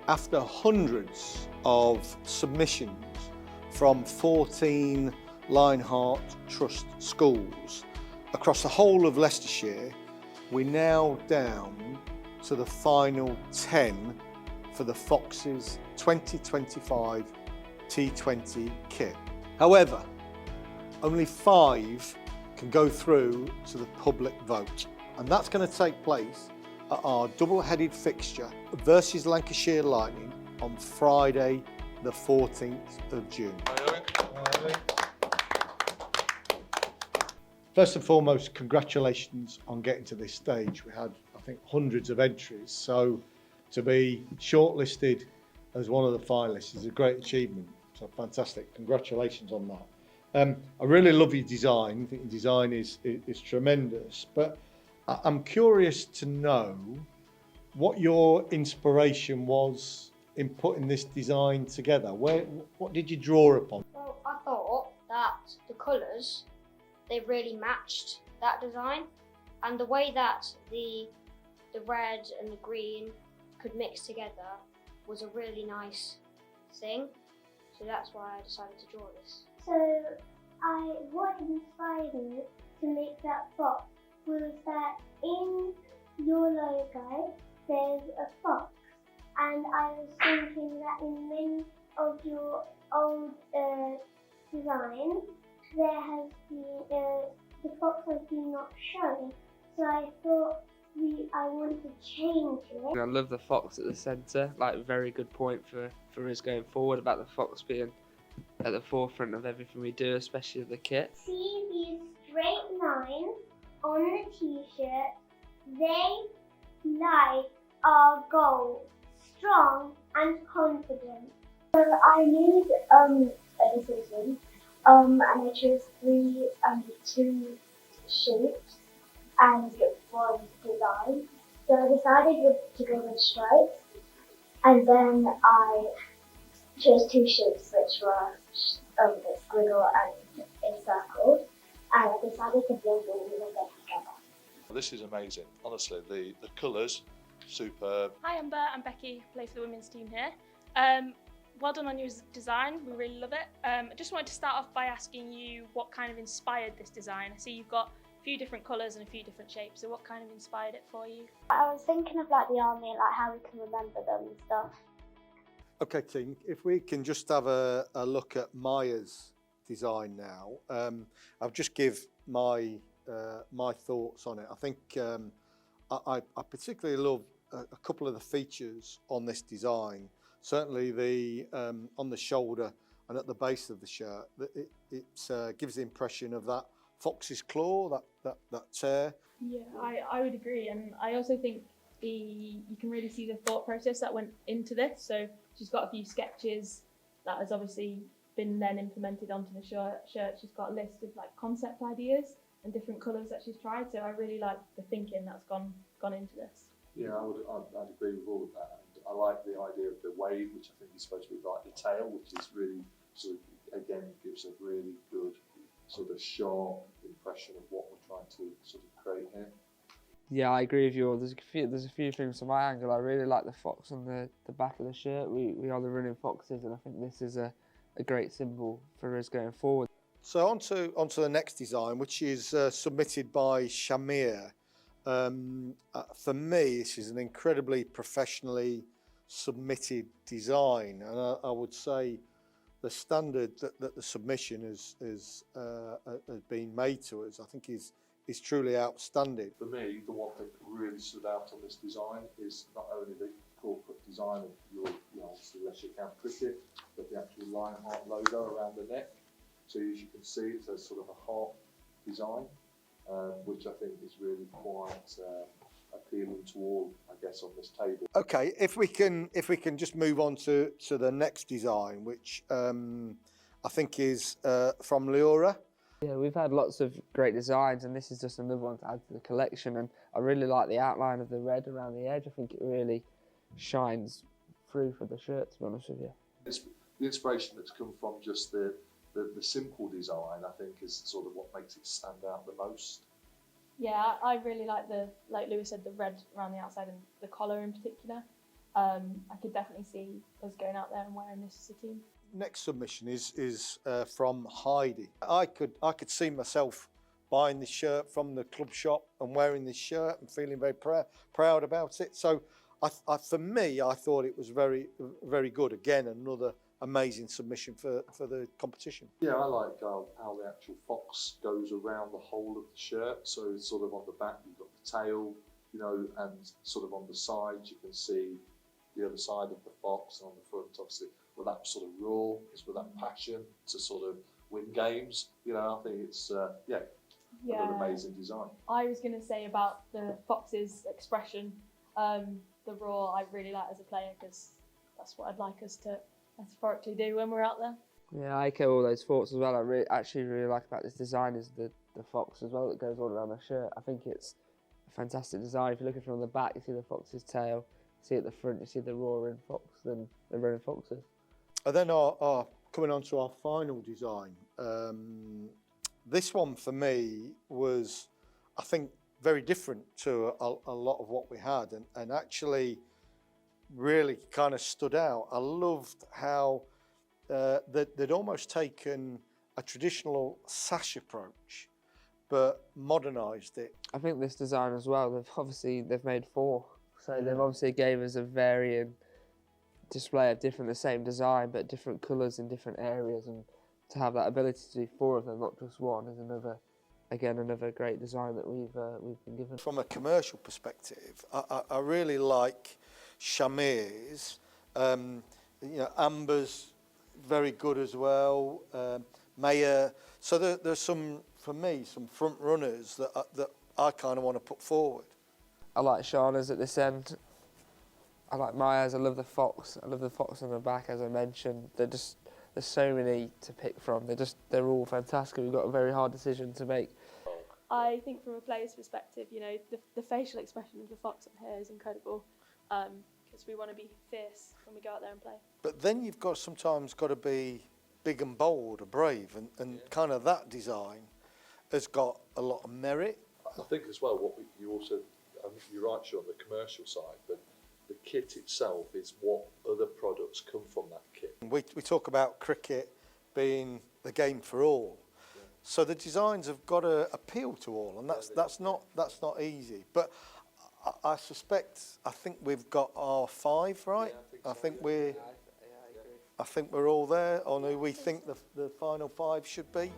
After hundreds of submissions from 14 Lionheart Trust schools across the whole of Leicestershire, we're now down to the final 10 for the Foxes 2025 T20 kit. However, only 5 can go through to the public vote, and that's going to take place at our double-headed fixture versus Lancashire Lightning on Friday the 14th of June. First and foremost, congratulations on getting to this stage. We had, I think, hundreds of entries, so to be shortlisted as one of the finalists is a great achievement. So fantastic, congratulations on that. I really love your design. I think your design is tremendous, but I'm curious to know what your inspiration was in putting this design together. What did you draw upon? Well, I thought that the colours, they really matched that design, and the way that the red and the green could mix together was a really nice thing. So that's why I decided to draw this. So what inspired me to make that fox was that in your logo there's a fox, and I was thinking that in many of your old designs there has been the fox has been not shown. So I thought I wanted to change it. I love the fox at the centre, like very good point for us going forward about the fox being at the forefront of everything we do, especially with the kit. See these straight lines on the t-shirt, they like our goals, strong and confident. So I made a decision and I chose 3 and 2 shapes and 1 design. So I decided to go with stripes, and then I chose 2 shapes which were a squiggle and a circle, and I decided to blend all of them together. This is amazing, honestly, the colours, superb. Hi, I'm Becki, play for the women's team here. Well done on your design, we really love it. I just wanted to start off by asking you what kind of inspired this design. I see you've got a few different colours and a few different shapes, so what kind of inspired it for you? I was thinking of like the army, like how we can remember them and stuff. Okay, team, if we can just have a look at Maya's design now. I'll just give my thoughts on it. I think I particularly love a couple of the features on this design. Certainly the on the shoulder and at the base of the shirt, it gives the impression of that fox's claw, that tear. Yeah, I would agree, and I also think you can really see the thought process that went into this. So she's got a few sketches that has obviously been then implemented onto the shirt. She's got a list of like concept ideas and different colours that she's tried. So I really like the thinking that's gone into this. Yeah, I'd agree with all of that. And I like the idea of the wave, which I think is supposed to be like the tail, which is really sort of, again, gives a really good sort of sharp impression of what we're trying to sort of create here. Yeah, I agree with you all. There's a few things from my angle. I really like the fox on the back of the shirt. We are the running foxes, and I think this is a great symbol for us going forward. So onto the next design, which is submitted by Shamir. For me, this is an incredibly professionally submitted design, and I would say the standard that the submission has been made to us, I think is truly outstanding. For me, the one thing that really stood out on this design is not only the corporate design of your Leicestershire County Cricket, but the actual Lionheart logo around the neck. So as you can see, it's a sort of a heart design, which I think is really quite appealing to all, I guess, on this table. Okay, if we can just move on to the next design, which I think is from Leora. Yeah, we've had lots of great designs, and this is just another one to add to the collection. And I really like the outline of the red around the edge. I think it really shines through for the shirt, to be honest with you. It's the inspiration that's come from just the simple design, I think, is sort of what makes it stand out the most. Yeah, I really like like Lewis said, the red around the outside and the collar in particular. I could definitely see us going out there and wearing this as a team. Next submission is from Heidi. I could see myself buying this shirt from the club shop and wearing this shirt and feeling very proud about it. So for me, I thought it was very, very good. Again, another amazing submission for the competition. Yeah, I like how the actual fox goes around the whole of the shirt. So sort of on the back, you've got the tail, you know, and sort of on the sides, you can see the other side of the fox, and on the front, obviously, with that sort of raw, it's with that passion to sort of win games. You know, I think it's, another amazing design. I was going to say about the fox's expression, the raw, I really like as a player because that's what I'd like us to metaphorically do when we're out there. Yeah, I echo all those thoughts as well. I actually really like about this design is the fox as well that goes all around the shirt. I think it's a fantastic design. If you're looking from the back, you see the fox's tail. You see at the front, you see the roaring fox and the running foxes. And then coming on to our final design. This one for me was, I think, very different to a lot of what we had, and actually really kind of stood out. I loved how they'd almost taken a traditional sash approach, but modernised it. I think this design as well, they've made 4. So they've obviously gave us a varying display of the same design, but different colours in different areas, and to have that ability to do 4 of them, not just one, is another great design that we've been given. From a commercial perspective, I really like Shamir's. Amber's very good as well. Mayer. So there's some, for me, some front runners that I kind of want to put forward. I like Shauna's at this end. I like Maya's. I love the fox. I love the fox on the back, as I mentioned. There's so many to pick from. They're all fantastic. We've got a very hard decision to make. I think from a player's perspective, you know, the facial expression of the fox on here is incredible because we want to be fierce when we go out there and play. But then you've sometimes got to be big and bold or brave, and kind of that design has got a lot of merit. I think as well, you're right, Sean, the commercial side, but the kit itself is what other products come from that kit. We talk about cricket being the game for all. So the designs have got to appeal to all, and that's not easy. But I think we've got our 5 right. Yeah, I think we're all there on who we think the final 5 should be.